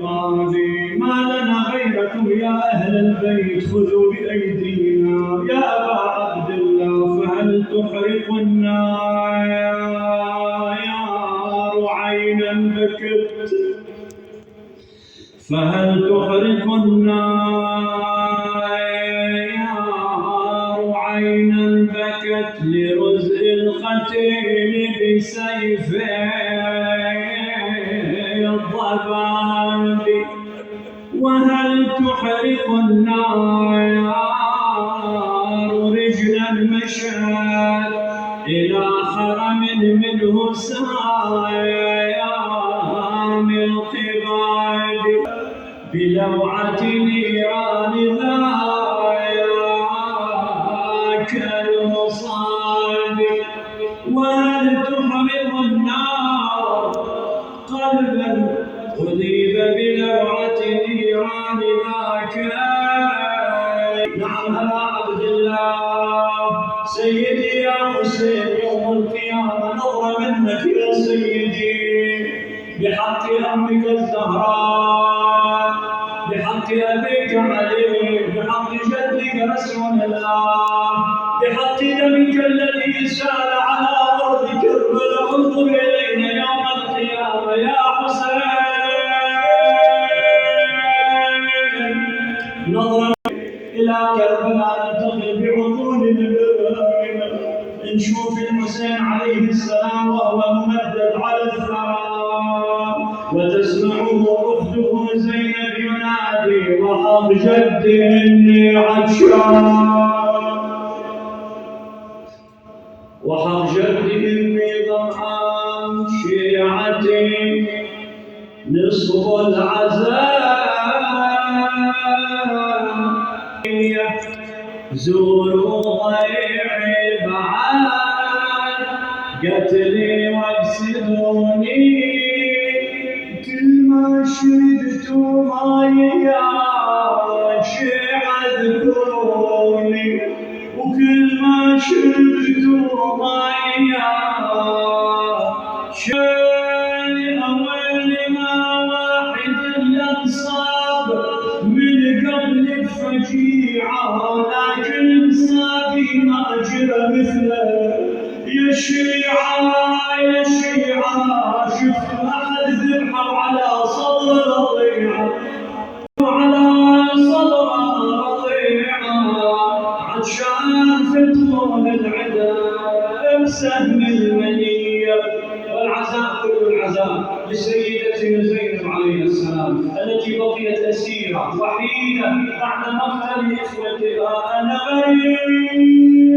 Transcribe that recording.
ما لنا غيركم يا أهل البيت، خذوا بأيدينا يا أبا عبد الله، فهل تحرق النار عينا بكت، فهل تحرق النار عينا بكت لرزء القتيل بسيف الضباب، وهل تحرق النار رجلا مشات إلى حرم منه سايام القباد، بلوعة نيران ذاك المصاب، وهل تحرق النار قلبا أذيب بلوعة نيران ذاك. نعم أبا عبد الله، سيدي يا حسين، يوم القيامة نظرة منك يا سيدي بحق أمك الزهراء، بحق أبيك علي، بحق جدك رسول الله، بحق دمك الذي سال على أرض كربلاء، انظر إلينا يوم القيامة يا حسين، نظرا إلى كربلاء ننتقل بعقولنا نشوف الحسين عليه السلام وهو ممدد على الثرى، وتسمعه أخته زينب ينادي وحق جدي إني عطشان، وحق جدي إني ظمآن، شيعتي نصف العذاب، زوروا ضيعي بعد قتلي واكسروني، كل ما شربت ماي يا شيعة اذكروني، وكل ما شربت ماي يا شيعة أول ما واحد الأنصاب من قبل الفجيعة، لكن صابي ما جرى مثله يا شيعة يا شيعة، شفت أحد ذبحه على صدر رضيعة، وعلى صدر رضيعة، عطشان في طول العدا بسهم المنية، والعزاء كل العزاء لسيدتنا زينب عليه السلام التي بقيت أسيرة وحيدة بعد مقتل إخوتها. أنا غريب